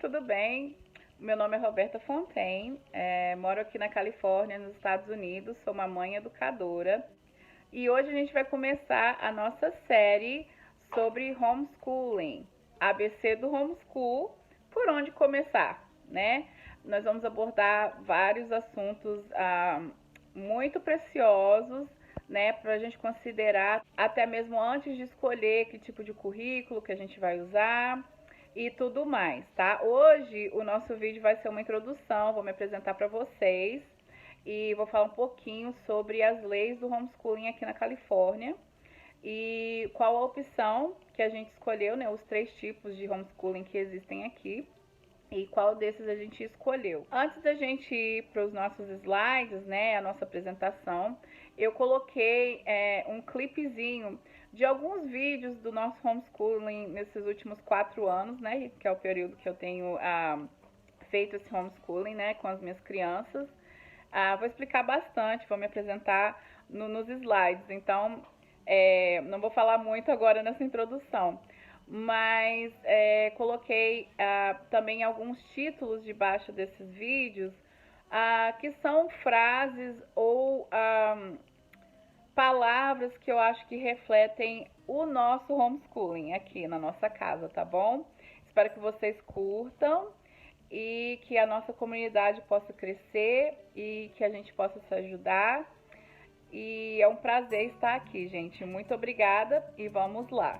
tudo bem? Meu nome é Roberta Fontaine, moro aqui na Califórnia, nos Estados Unidos, sou uma mãe educadora e hoje a gente vai começar a nossa série sobre homeschooling, ABC do homeschool, por onde começar, né? Nós vamos abordar vários assuntos muito preciosos, né, para a gente considerar até mesmo antes de escolher que tipo de currículo que a gente vai usar e tudo mais, tá? Hoje o nosso vídeo vai ser uma introdução, vou me apresentar para vocês e vou falar um pouquinho sobre as leis do homeschooling aqui na Califórnia e qual a opção que a gente escolheu, né? Os 3 tipos de homeschooling que existem aqui e qual desses a gente escolheu. Antes da gente ir para os nossos slides, né, a nossa apresentação, eu coloquei um clipezinho de alguns vídeos do nosso homeschooling nesses últimos 4 anos, né, que é o período que eu tenho feito esse homeschooling, né, com as minhas crianças. Vou explicar bastante, vou me apresentar nos slides, então não vou falar muito agora nessa introdução, mas coloquei também alguns títulos debaixo desses vídeos que são frases ou palavras que eu acho que refletem o nosso homeschooling aqui na nossa casa, tá bom? Espero que vocês curtam e que a nossa comunidade possa crescer e que a gente possa se ajudar. E é um prazer estar aqui, gente. Muito obrigada e vamos lá.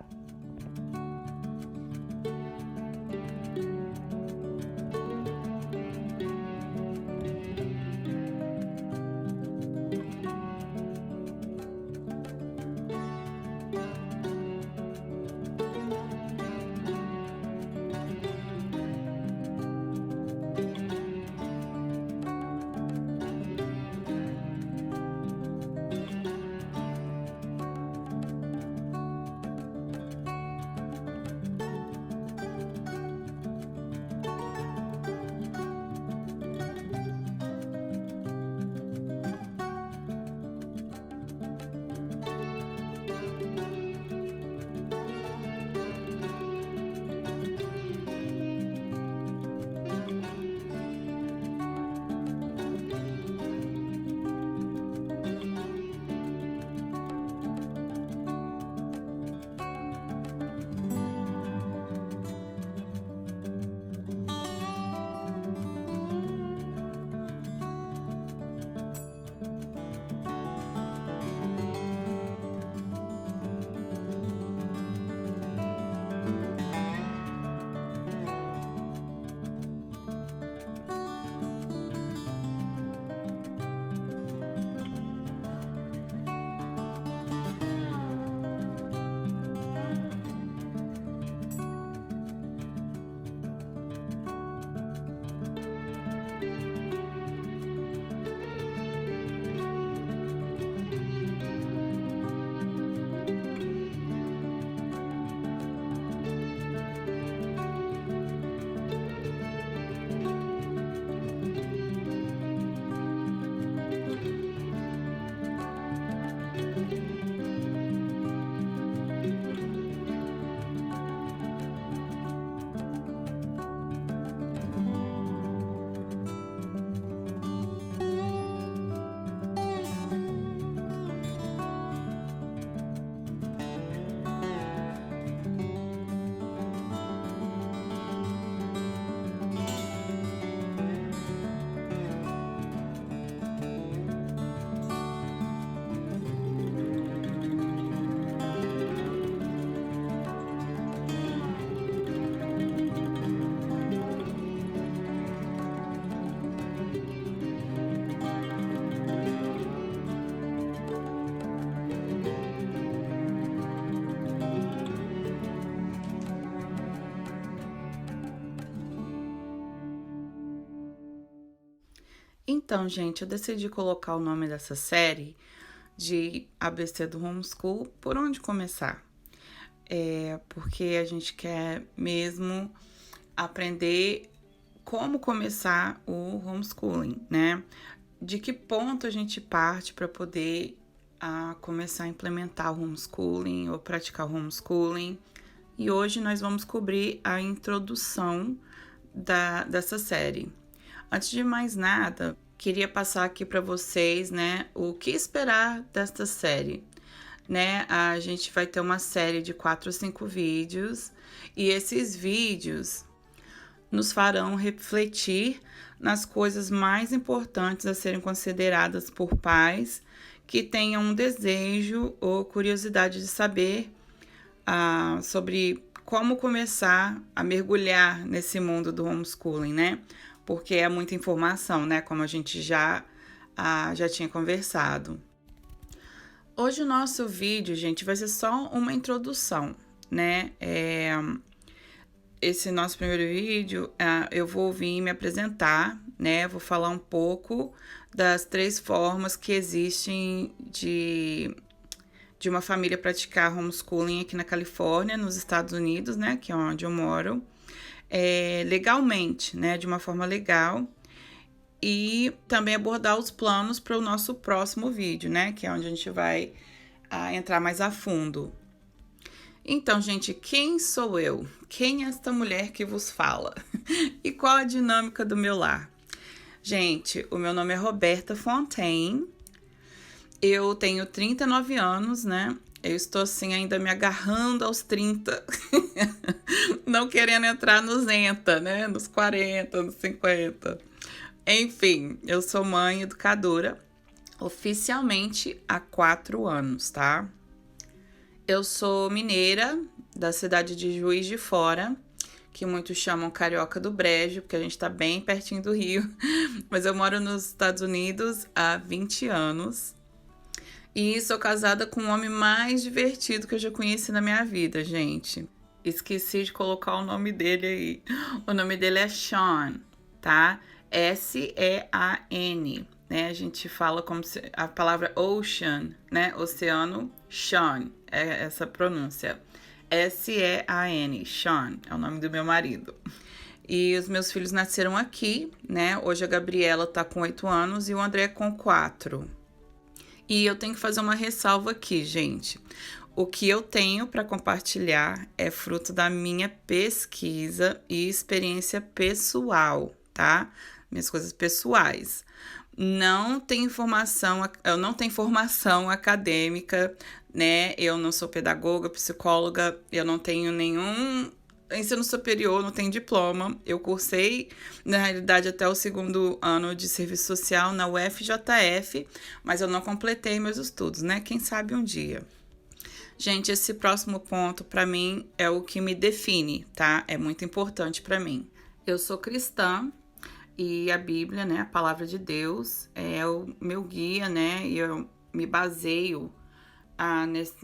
Então, gente, eu decidi colocar o nome dessa série de ABC do Homeschool, por onde começar? Porque a gente quer mesmo aprender como começar o homeschooling, né? De que ponto a gente parte para poder começar a implementar o homeschooling ou praticar o homeschooling. E hoje nós vamos cobrir a introdução dessa série. Antes de mais nada, queria passar aqui para vocês, né, o que esperar desta série. Né, a gente vai ter uma série de 4 ou 5 vídeos e esses vídeos nos farão refletir nas coisas mais importantes a serem consideradas por pais que tenham um desejo ou curiosidade de saber sobre como começar a mergulhar nesse mundo do homeschooling, né? Porque é muita informação, né? Como a gente já tinha conversado. Hoje o nosso vídeo, gente, vai ser só uma introdução, né? Esse nosso primeiro vídeo, eu vou vir me apresentar, né? Vou falar um pouco das 3 formas que existem de uma família praticar homeschooling aqui na Califórnia, nos Estados Unidos, né? Que é onde eu moro. Legalmente, né? De uma forma legal. E também abordar os planos para o nosso próximo vídeo, né? Que é onde a gente vai entrar mais a fundo. Então, gente, quem sou eu? Quem é esta mulher que vos fala? E qual a dinâmica do meu lar? Gente, o meu nome é Roberta Fontaine. Eu tenho 39 anos, né? Eu estou, assim, ainda me agarrando aos 30. Não querendo entrar nos 40, né? Nos 40, nos 50. Enfim, eu sou mãe educadora oficialmente há 4 anos, tá? Eu sou mineira, da cidade de Juiz de Fora, que muitos chamam Carioca do Brejo, porque a gente tá bem pertinho do Rio. Mas eu moro nos Estados Unidos há 20 anos. E sou casada com o homem mais divertido que eu já conheci na minha vida, gente. Esqueci de colocar o nome dele aí. O nome dele é Sean, tá? S-E-A-N, né? A gente fala como se a palavra ocean, né? Oceano, Sean, é essa pronúncia. S-E-A-N, Sean, é o nome do meu marido. E os meus filhos nasceram aqui, né? Hoje a Gabriela tá com 8 anos e o André com 4. E eu tenho que fazer uma ressalva aqui, gente. O que eu tenho para compartilhar é fruto da minha pesquisa e experiência pessoal, tá? Minhas coisas pessoais. Não tem informação, eu não tenho formação acadêmica, né? Eu não sou pedagoga, psicóloga, eu não tenho nenhum ensino superior, não tenho diploma. Eu cursei, na realidade, até o 2º ano de serviço social na UFJF, mas eu não completei meus estudos, né? Quem sabe um dia. Gente, esse próximo ponto, para mim, é o que me define, tá? É muito importante para mim. Eu sou cristã e a Bíblia, né, a palavra de Deus, é o meu guia, né? E eu me baseio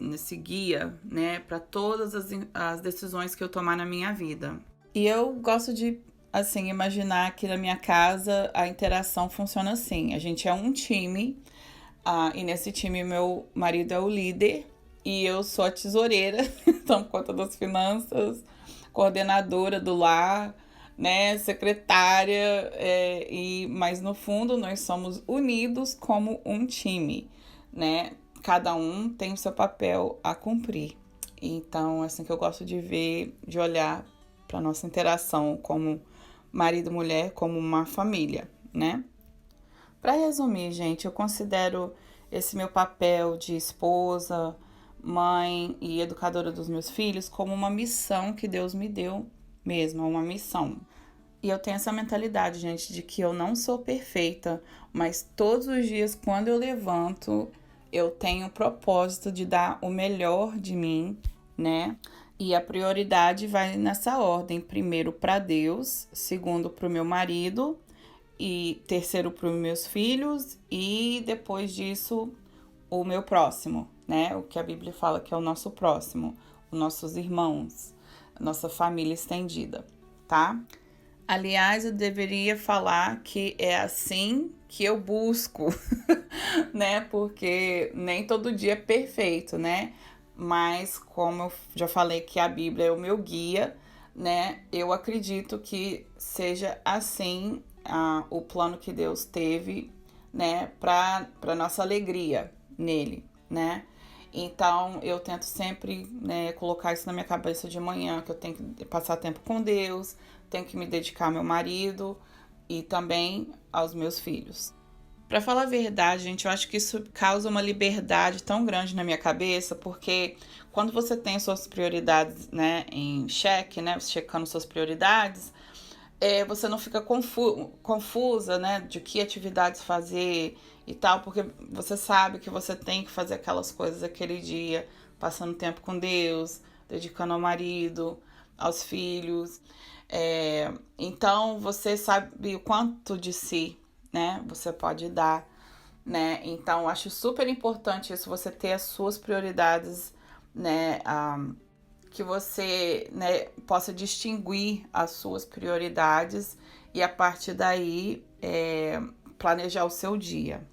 nesse guia, né, para todas as decisões que eu tomar na minha vida. E eu gosto de, assim, imaginar que na minha casa a interação funciona assim. A gente é um time, e nesse time meu marido é o líder e eu sou a tesoureira, tomo conta das finanças, coordenadora do lar, né, secretária, mas no fundo nós somos unidos como um time, né? Cada um tem o seu papel a cumprir. Então, é assim que eu gosto de ver, de olhar para nossa interação como marido e mulher, como uma família, né? Para resumir, gente, eu considero esse meu papel de esposa, mãe e educadora dos meus filhos como uma missão que Deus me deu mesmo, uma missão. E eu tenho essa mentalidade, gente, de que eu não sou perfeita, mas todos os dias, quando eu levanto, eu tenho o propósito de dar o melhor de mim, né? E a prioridade vai nessa ordem. Primeiro para Deus, segundo para o meu marido, e terceiro para os meus filhos, e depois disso o meu próximo, né? O que a Bíblia fala que é o nosso próximo, os nossos irmãos, a nossa família estendida, tá? Aliás, eu deveria falar que é assim que eu busco, né? Porque nem todo dia é perfeito, né? Mas como eu já falei que a Bíblia é o meu guia, né? Eu acredito que seja assim o plano que Deus teve, né? Para nossa alegria nele, né? Então, eu tento sempre, né, colocar isso na minha cabeça de manhã, que eu tenho que passar tempo com Deus, tenho que me dedicar ao meu marido e também aos meus filhos. Pra falar a verdade, gente, eu acho que isso causa uma liberdade tão grande na minha cabeça, porque quando você tem suas prioridades, né, em xeque, né, checando suas prioridades, você não fica confusa, né, de que atividades fazer e tal, porque você sabe que você tem que fazer aquelas coisas aquele dia, passando tempo com Deus, dedicando ao marido, aos filhos. Então você sabe o quanto de si, né, você pode dar, né? Então acho super importante isso, você ter as suas prioridades, né, que você, né, possa distinguir as suas prioridades e a partir daí planejar o seu dia.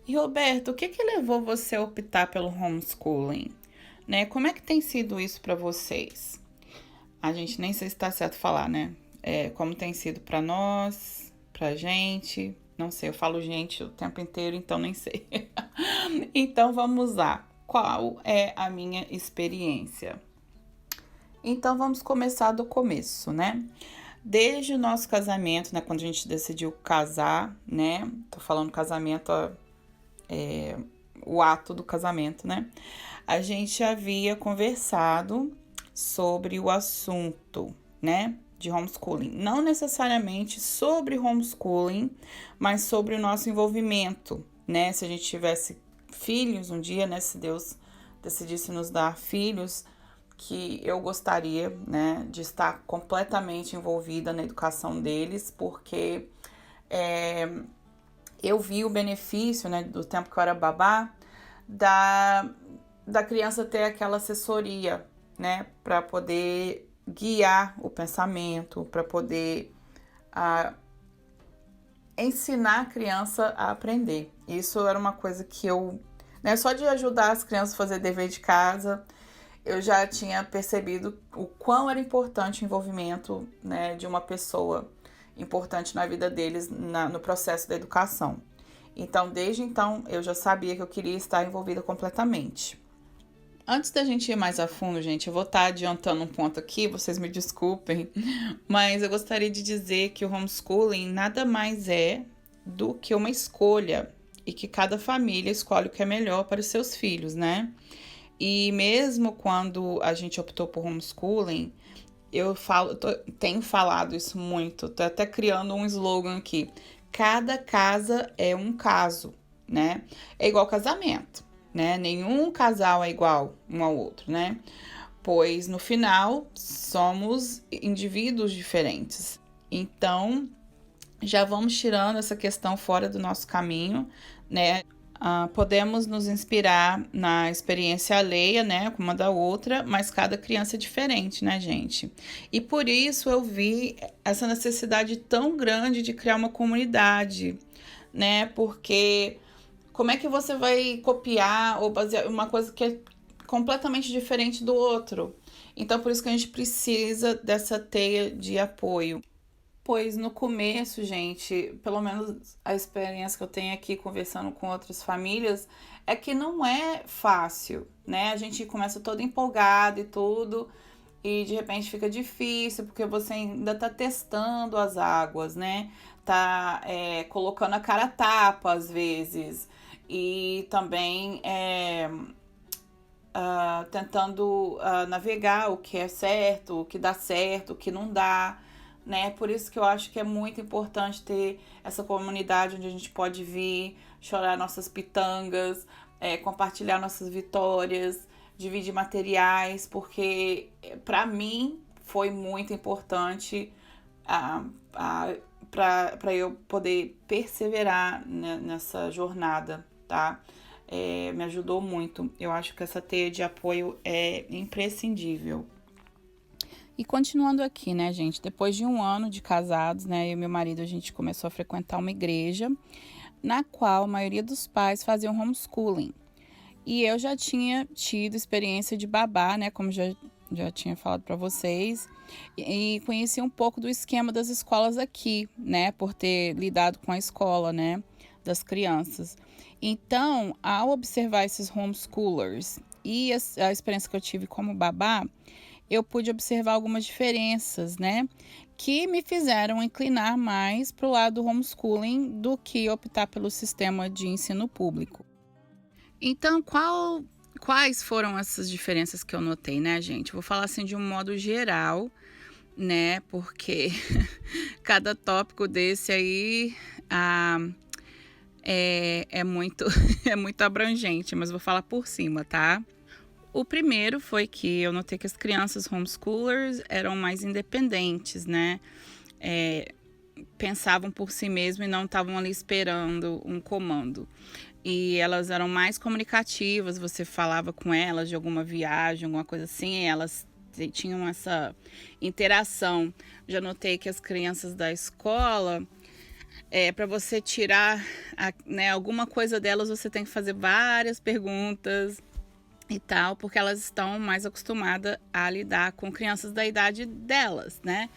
E Roberto, o que levou você a optar pelo homeschooling? Né? Como é que tem sido isso para vocês? A gente nem sei se está certo falar, né? Como tem sido para nós, pra gente. Não sei, eu falo gente o tempo inteiro, então nem sei. Então vamos lá. Qual é a minha experiência? Então vamos começar do começo, né? Desde o nosso casamento, né? Quando a gente decidiu casar, né? Tô falando casamento, o ato do casamento, né? A gente havia conversado sobre o assunto, né? De homeschooling. Não necessariamente sobre homeschooling, mas sobre o nosso envolvimento, né? Se a gente tivesse filhos um dia, né? Se Deus decidisse nos dar filhos, que eu gostaria, né, de estar completamente envolvida na educação deles, porque eu vi o benefício, né, do tempo que eu era babá, da criança ter aquela assessoria, né, para poder guiar o pensamento, para poder ensinar a criança a aprender. Isso era uma coisa que eu, né, só de ajudar as crianças a fazer dever de casa, eu já tinha percebido o quão era importante o envolvimento, né, de uma pessoa importante na vida deles no processo da educação. Então, desde então, eu já sabia que eu queria estar envolvida completamente. Antes da gente ir mais a fundo, gente, eu vou estar adiantando um ponto aqui, vocês me desculpem, mas eu gostaria de dizer que o homeschooling nada mais é do que uma escolha e que cada família escolhe o que é melhor para os seus filhos, né? E mesmo quando a gente optou por homeschooling, tenho falado isso muito, tô até criando um slogan aqui. Cada casa é um caso, né? É igual casamento, né? Nenhum casal é igual um ao outro, né? Pois no final somos indivíduos diferentes. Então, já vamos tirando essa questão fora do nosso caminho, né? Podemos nos inspirar na experiência alheia, né, com uma da outra, mas cada criança é diferente, né, gente? E por isso eu vi essa necessidade tão grande de criar uma comunidade, né? Porque como é que você vai copiar ou basear uma coisa que é completamente diferente do outro? Então, por isso que a gente precisa dessa teia de apoio. Pois no começo, gente, pelo menos a experiência que eu tenho aqui conversando com outras famílias, é que não é fácil, né? A gente começa todo empolgado e tudo, e de repente fica difícil, porque você ainda tá testando as águas, né? Tá colocando a cara a tapa às vezes, e também tentando navegar o que é certo, o que dá certo, o que não dá, né? Por isso que eu acho que é muito importante ter essa comunidade onde a gente pode vir, chorar nossas pitangas, compartilhar nossas vitórias, dividir materiais, porque para mim foi muito importante para eu poder perseverar nessa jornada, tá? Me ajudou muito. Eu acho que essa teia de apoio é imprescindível. E continuando aqui, né, gente? Depois de 1 ano de casados, né, eu e meu marido, a gente começou a frequentar uma igreja na qual a maioria dos pais faziam homeschooling. E eu já tinha tido experiência de babá, né, como já tinha falado para vocês, e conheci um pouco do esquema das escolas aqui, né, por ter lidado com a escola, né, das crianças. Então, ao observar esses homeschoolers e a experiência que eu tive como babá, eu pude observar algumas diferenças, né, que me fizeram inclinar mais para o lado do homeschooling do que optar pelo sistema de ensino público. Então, quais foram essas diferenças que eu notei, né, gente? Vou falar assim de um modo geral, né, porque cada tópico desse aí é muito, é muito abrangente, mas vou falar por cima, tá? O primeiro foi que eu notei que as crianças homeschoolers eram mais independentes, né? Pensavam por si mesmas e não estavam ali esperando um comando. E elas eram mais comunicativas, você falava com elas de alguma viagem, alguma coisa assim, elas tinham essa interação. Já notei que as crianças da escola, para você tirar alguma coisa delas, você tem que fazer várias perguntas e tal, porque elas estão mais acostumadas a lidar com crianças da idade delas, né?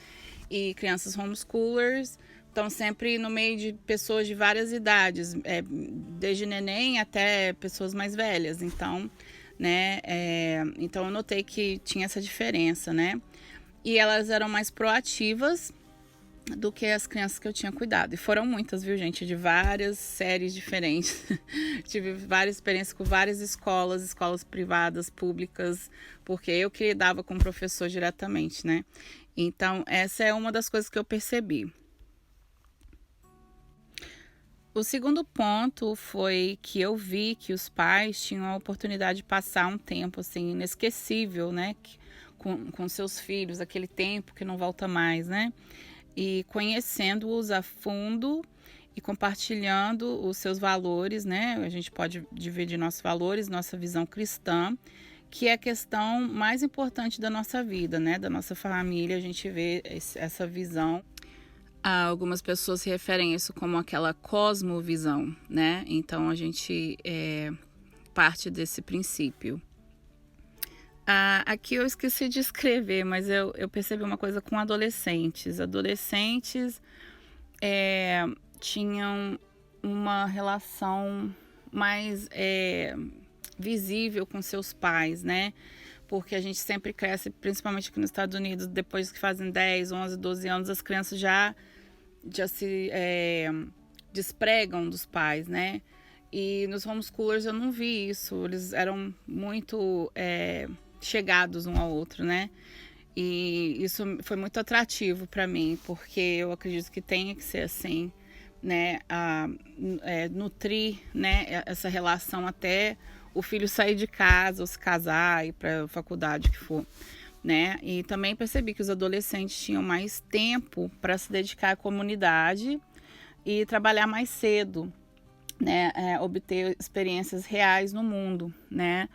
E crianças homeschoolers estão sempre no meio de pessoas de várias idades, desde neném até pessoas mais velhas. Então, né? Então eu notei que tinha essa diferença, né? E elas eram mais proativas do que as crianças que eu tinha cuidado. E foram muitas, viu, gente? De várias séries diferentes. Tive várias experiências com várias escolas privadas, públicas, porque eu que lidava com o professor diretamente, né? Então, essa é uma das coisas que eu percebi. O segundo ponto foi que eu vi que os pais tinham a oportunidade de passar um tempo assim inesquecível, né, com seus filhos, aquele tempo que não volta mais, né? E conhecendo-os a fundo e compartilhando os seus valores, né? A gente pode dividir nossos valores, nossa visão cristã, que é a questão mais importante da nossa vida, né? Da nossa família, a gente vê essa visão. Algumas pessoas se referem a isso como aquela cosmovisão, né? Então a gente parte desse princípio. Aqui eu esqueci de escrever, mas eu percebi uma coisa com adolescentes. Adolescentes tinham uma relação mais visível com seus pais, né? Porque a gente sempre cresce, principalmente aqui nos Estados Unidos, depois que fazem 10, 11, 12 anos, as crianças já se despregam dos pais, né? E nos homeschoolers eu não vi isso. Eles eram muito chegados um ao outro, né? E isso foi muito atrativo para mim, porque eu acredito que tenha que ser assim, né? Nutrir, né? Essa relação até o filho sair de casa ou se casar, ir para a faculdade, que for, né? E também percebi que os adolescentes tinham mais tempo para se dedicar à comunidade e trabalhar mais cedo, né? Obter experiências reais no mundo, né?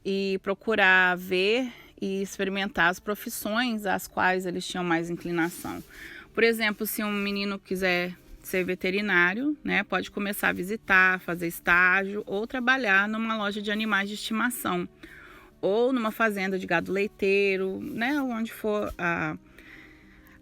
E procurar ver e experimentar as profissões às quais eles tinham mais inclinação. Por exemplo, se um menino quiser ser veterinário, né, pode começar a visitar, fazer estágio ou trabalhar numa loja de animais de estimação ou numa fazenda de gado leiteiro, né, onde for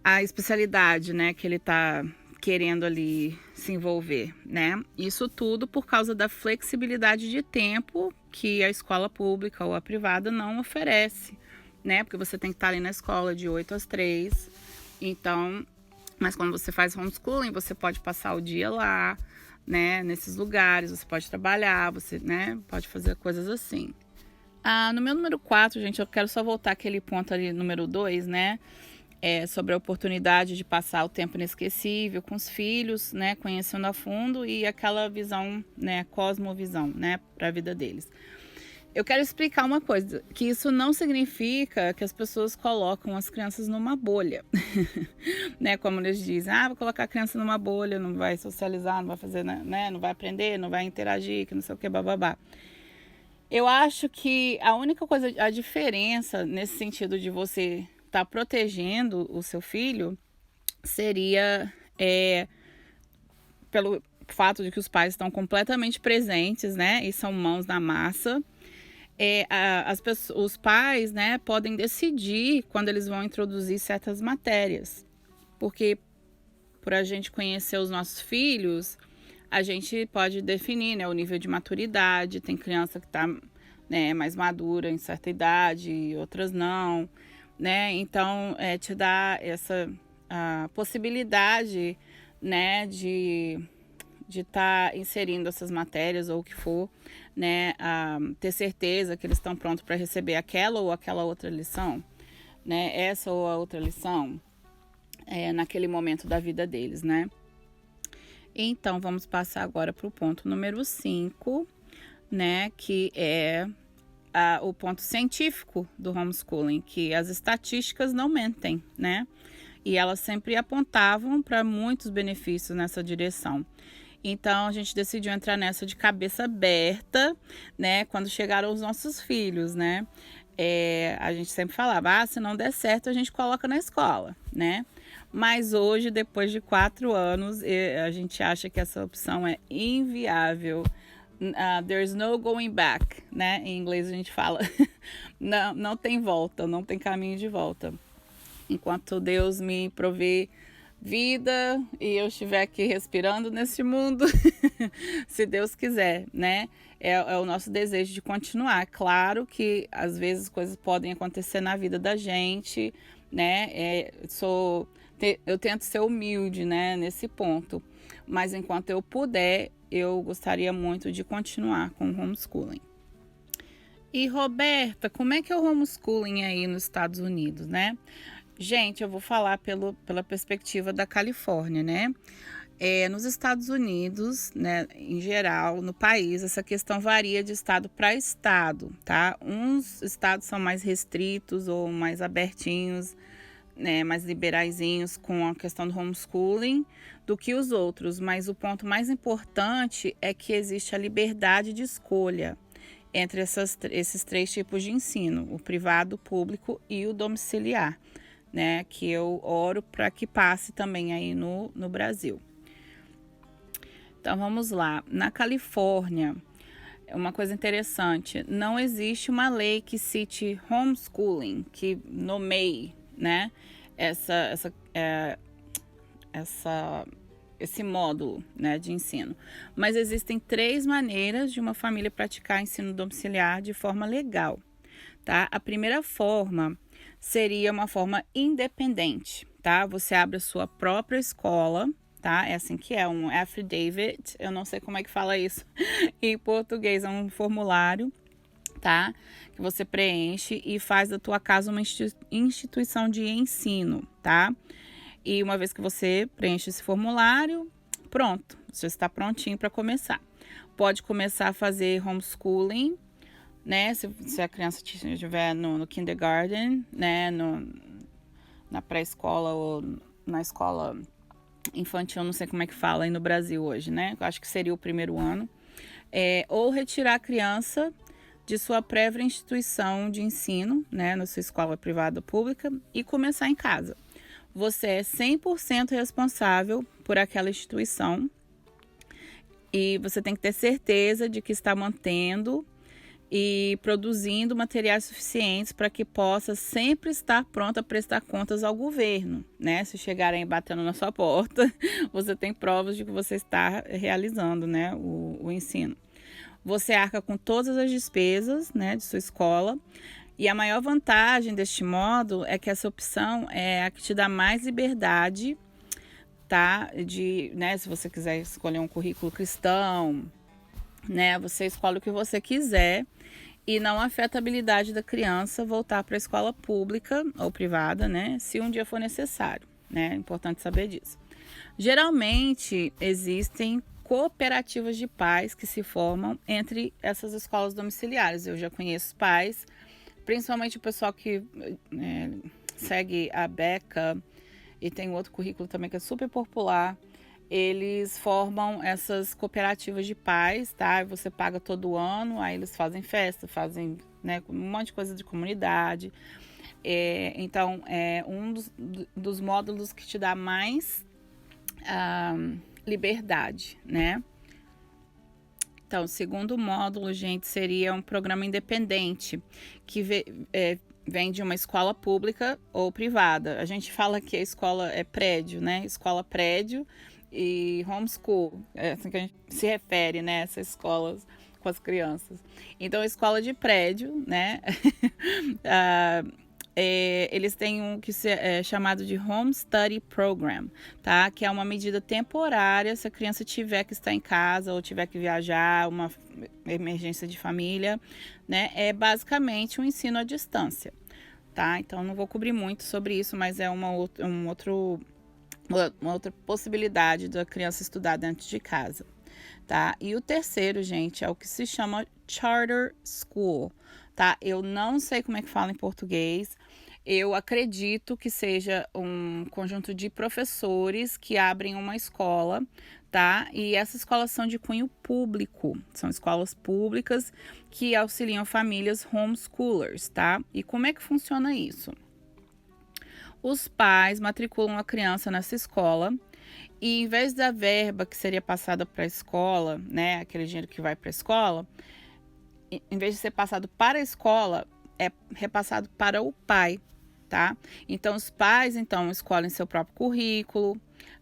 a especialidade, né, que ele está querendo ali se envolver, né? Isso tudo por causa da flexibilidade de tempo que a escola pública ou a privada não oferece, né? Porque você tem que estar ali na escola de 8 às 3. Então, mas quando você faz homeschooling, você pode passar o dia lá, né? Nesses lugares, você pode trabalhar, você, né? Pode fazer coisas assim. No meu número 4, gente, eu quero só voltar aquele ponto ali, número 2, né? Sobre a oportunidade de passar o tempo inesquecível com os filhos, né, conhecendo a fundo e aquela visão, né, cosmovisão, né, para a vida deles. Eu quero explicar uma coisa, que isso não significa que as pessoas colocam as crianças numa bolha, né, como eles dizem, vou colocar a criança numa bolha, não vai socializar, não vai fazer, né, não vai aprender, não vai interagir, que não sei o que, bababá. Eu acho que a única coisa, a diferença nesse sentido de você tá protegendo o seu filho seria pelo fato de que os pais estão completamente presentes, né? E são mãos na massa. Os pais, né, podem decidir quando eles vão introduzir certas matérias. Porque por a gente conhecer os nossos filhos, a gente pode definir, né, o nível de maturidade. Tem criança que está, né, mais madura em certa idade e outras não, né? Então, te dá essa a possibilidade, né, de estar inserindo essas matérias ou o que for, né, ter certeza que eles estão prontos para receber aquela ou aquela outra lição, né, essa ou a outra lição, naquele momento da vida deles, né. Então, vamos passar agora para o ponto número 5, né, que é o ponto científico do homeschooling, que as estatísticas não mentem, né, e elas sempre apontavam para muitos benefícios nessa direção. Então, a gente decidiu entrar nessa de cabeça aberta, né, quando chegaram os nossos filhos, né. A gente sempre falava, se não der certo, a gente coloca na escola, né. Mas hoje, depois de 4 anos, a gente acha que essa opção é inviável. There's no going back, né? Em inglês a gente fala. Não tem volta, não tem caminho de volta. Enquanto Deus me prover vida e eu estiver aqui respirando nesse mundo, se Deus quiser, né? É o nosso desejo de continuar. Claro que às vezes coisas podem acontecer na vida da gente, né? Eu tento ser humilde, né, nesse ponto. Mas enquanto eu puder, eu gostaria muito de continuar com o homeschooling. E Roberta, como é que é o homeschooling aí nos Estados Unidos, né? Gente, eu vou falar pela perspectiva da Califórnia, né? Nos Estados Unidos, né, em geral, no país, essa questão varia de estado para estado, tá? Uns estados são mais restritos ou mais abertinhos, né, mais liberaizinhos com a questão do homeschooling do que os outros, mas o ponto mais importante é que existe a liberdade de escolha entre esses 3 tipos de ensino, o privado, o público e o domiciliar, né, que eu oro para que passe também aí no Brasil. Então vamos lá, na Califórnia, uma coisa interessante, não existe uma lei que cite homeschooling, que nomeie, né, esse módulo, né, de ensino. Mas existem 3 maneiras de uma família praticar ensino domiciliar de forma legal, tá? A primeira forma seria uma forma independente, tá? Você abre a sua própria escola, tá? É assim que é, um affidavit, eu não sei como é que fala isso em português, é um formulário, tá? Que você preenche e faz da tua casa uma instituição de ensino, tá? E uma vez que você preenche esse formulário, pronto, você está prontinho para começar. Pode começar a fazer homeschooling, né? Se a criança estiver no kindergarten, né? Na pré-escola ou na escola infantil, não sei como é que fala aí no Brasil hoje, né? Eu acho que seria o primeiro ano. Ou retirar a criança de sua prévia instituição de ensino, né? Na sua escola privada ou pública e começar em casa. Você é 100% responsável por aquela instituição e você tem que ter certeza de que está mantendo e produzindo materiais suficientes para que possa sempre estar pronto a prestar contas ao governo, né? Se chegarem batendo na sua porta, você tem provas de que você está realizando, né, o ensino. Você arca com todas as despesas, né, de sua escola. E a maior vantagem deste módulo é que essa opção é a que te dá mais liberdade, tá? Né, se você quiser escolher um currículo cristão, né? Você escolhe o que você quiser e não afeta a habilidade da criança voltar para a escola pública ou privada, né? Se um dia for necessário, né? É importante saber disso. Geralmente existem cooperativas de pais que se formam entre essas escolas domiciliares. Eu já conheço pais, principalmente o pessoal que segue a Beca e tem outro currículo também que é super popular. Eles formam essas cooperativas de pais, tá? Você paga todo ano, aí eles fazem festa, fazem, né, um monte de coisa de comunidade. Então, é um dos módulos que te dá mais liberdade, né? Então, o segundo módulo, gente, seria um programa independente, que vem de uma escola pública ou privada. A gente fala que a escola é prédio, né? Escola prédio E homeschool, é assim que a gente se refere, né, essas escolas com as crianças. Então, escola de prédio, né, eles têm um que é chamado de Home Study Program, tá? Que é uma medida temporária se a criança tiver que estar em casa ou tiver que viajar, uma emergência de família, né? É basicamente um ensino à distância, tá? Então, não vou cobrir muito sobre isso, mas é uma outra possibilidade da criança estudar dentro de casa, tá? E o terceiro, gente, é o que se chama Charter School, tá? Eu não sei como é que fala em português. Eu acredito que seja um conjunto de professores que abrem uma escola, tá? E essas escolas são de cunho público, são escolas públicas que auxiliam famílias homeschoolers, tá? E como é que funciona isso? Os pais matriculam a criança nessa escola e, em vez da verba que seria passada para a escola, né, aquele dinheiro que vai para a escola, em vez de ser passado para a escola, é repassado para o pai, tá? Então, os pais, escolhem seu próprio currículo,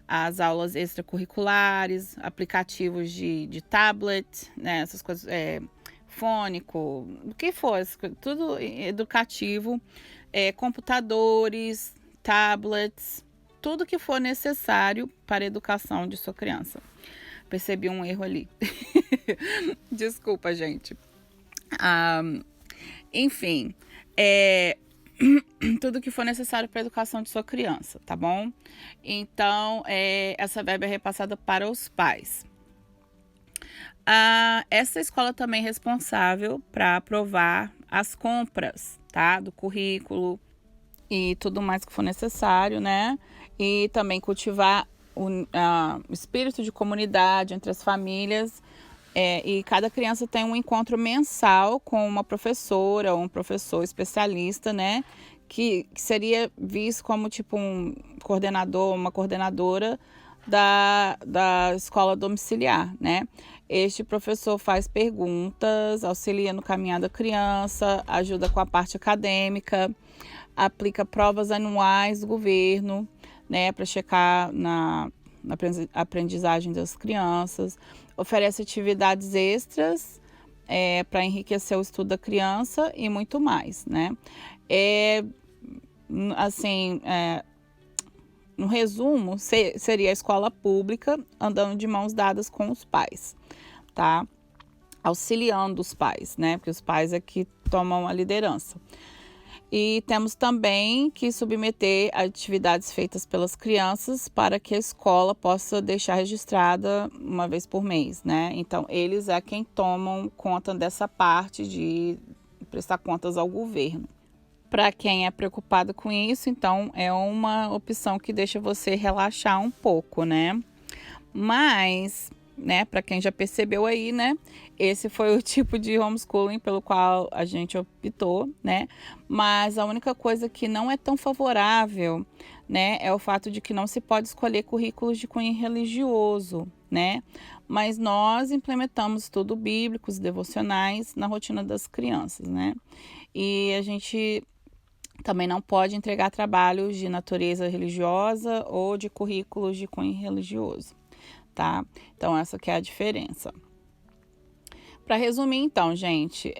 as aulas extracurriculares, aplicativos de tablet, né, essas coisas, fônico, o que for, tudo educativo, computadores, tablets, tudo que for necessário para a educação de sua criança. Percebi um erro ali. Desculpa, gente. Enfim, tudo que for necessário para a educação de sua criança, tá bom? Então, essa verba é repassada para os pais. Essa escola também é responsável para aprovar as compras, tá? Do currículo e tudo mais que for necessário, né? E também cultivar o espírito de comunidade entre as famílias. E cada criança tem um encontro mensal com uma professora ou um professor especialista, né? Que seria visto como tipo um coordenador, uma coordenadora da escola domiciliar, né? Este professor faz perguntas, auxilia no caminhar da criança, ajuda com a parte acadêmica, aplica provas anuais do governo, né? Para checar na aprendizagem das crianças, oferece atividades extras para enriquecer o estudo da criança e muito mais, né? No resumo, seria a escola pública andando de mãos dadas com os pais, tá? Auxiliando os pais, né? Porque os pais é que tomam a liderança. E temos também que submeter atividades feitas pelas crianças para que a escola possa deixar registrada uma vez por mês, né? Então, eles é quem tomam conta dessa parte de prestar contas ao governo. Para quem é preocupado com isso, então, é uma opção que deixa você relaxar um pouco, né? Mas, né, para quem já percebeu aí, né, esse foi o tipo de homeschooling pelo qual a gente optou, né? Mas a única coisa que não é tão favorável, né, é o fato de que não se pode escolher currículos de cunho religioso, né? Mas nós implementamos estudos bíblicos, devocionais na rotina das crianças, né? E a gente também não pode entregar trabalhos de natureza religiosa ou de currículos de cunho religioso, tá? Então, essa que é a diferença. Para resumir, então, gente,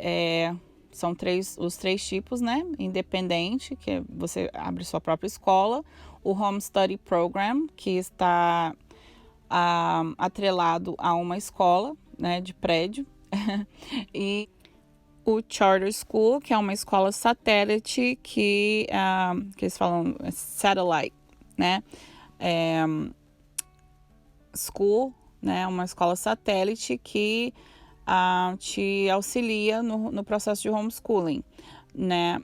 são os três tipos, né? Independente, que você abre sua própria escola. O Home Study Program, que está atrelado a uma escola, né, de prédio. E o Charter School, que é uma escola satélite que eles falam satellite, né? School, né? Uma escola satélite que te auxilia no processo de homeschooling, né?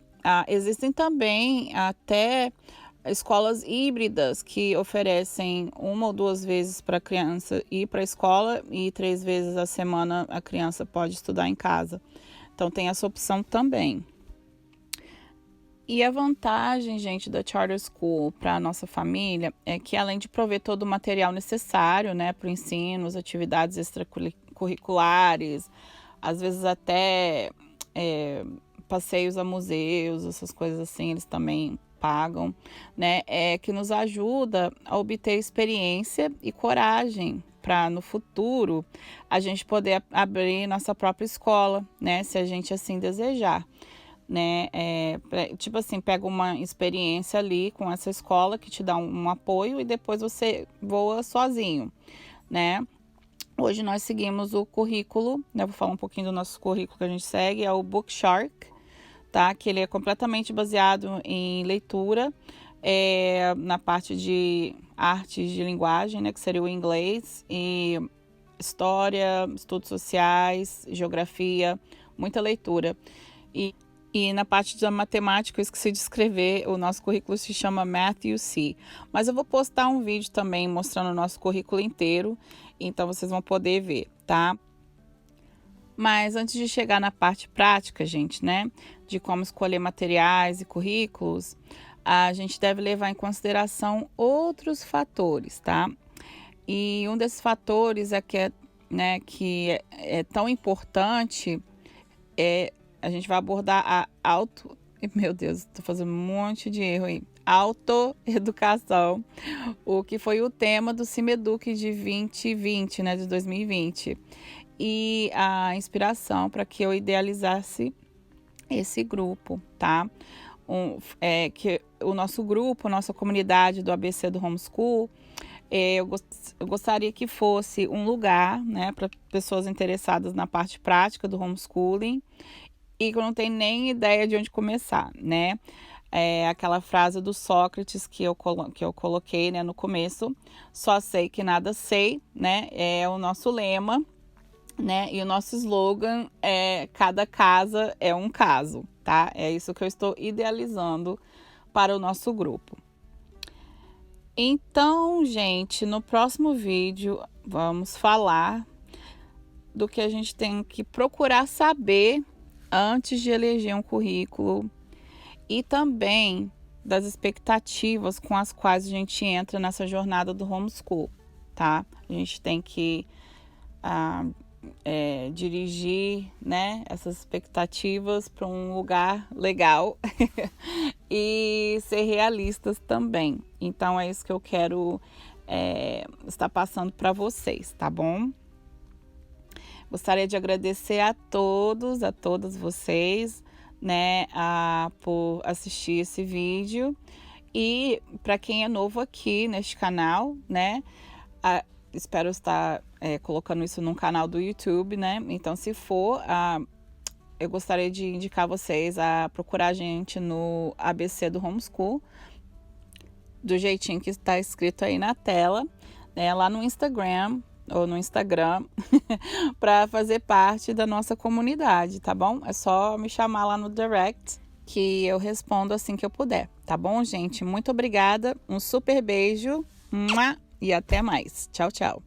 Existem também até escolas híbridas que oferecem 1 ou 2 vezes para a criança ir para a escola e 3 vezes a semana a criança pode estudar em casa. Então, tem essa opção também. E a vantagem, gente, da Charter School para a nossa família é que, além de prover todo o material necessário, né, para o ensino, as atividades extracurriculares, às vezes até passeios a museus, essas coisas assim, eles também pagam, né? Que nos ajuda a obter experiência e coragem para no futuro a gente poder abrir nossa própria escola, né? Se a gente assim desejar, né? Tipo assim, pega uma experiência ali com essa escola que te dá um apoio e depois você voa sozinho, né? Hoje nós seguimos o currículo, né? Vou falar um pouquinho do nosso currículo que a gente segue, é o Book Shark, tá? Que ele é completamente baseado em leitura, na parte de artes de linguagem, né? Que seria o inglês, e história, estudos sociais, geografia, muita leitura. E na parte da matemática, eu esqueci de escrever, o nosso currículo se chama Math You See. Mas eu vou postar um vídeo também mostrando o nosso currículo inteiro, então vocês vão poder ver, tá? Mas antes de chegar na parte prática, gente, né, de como escolher materiais e currículos, a gente deve levar em consideração outros fatores, tá? E um desses fatores que é tão importante a gente vai abordar meu Deus, tô fazendo um monte de erro aí. Autoeducação, o que foi o tema do Cimeduc de 2020, né, de 2020. E a inspiração para que eu idealizasse esse grupo, tá? Que o nosso grupo, nossa comunidade do ABC do Homeschool, eu gostaria que fosse um lugar, né, para pessoas interessadas na parte prática do homeschooling e que eu não tenho nem ideia de onde começar, né? Aquela frase do Sócrates que eu coloquei, né, no começo, só sei que nada sei, né? É o nosso lema, né? E o nosso slogan é cada casa é um caso, tá? É isso que eu estou idealizando para o nosso grupo. Então, gente, no próximo vídeo vamos falar do que a gente tem que procurar saber antes de eleger um currículo e também das expectativas com as quais a gente entra nessa jornada do homeschool, tá? A gente tem que dirigir, né, essas expectativas para um lugar legal e ser realistas também. Então é isso que eu quero estar passando para vocês, tá bom? Gostaria de agradecer a todas vocês, né, por assistir esse vídeo. E para quem é novo aqui neste canal, né, espero estar colocando isso num canal do YouTube, né? Então, se for, eu gostaria de indicar vocês a procurar a gente no ABC do Homeschool, do jeitinho que está escrito aí na tela, né? Lá no Instagram, para fazer parte da nossa comunidade, tá bom? É só me chamar lá no direct que eu respondo assim que eu puder, tá bom, gente? Muito obrigada, um super beijo e até mais. Tchau, tchau.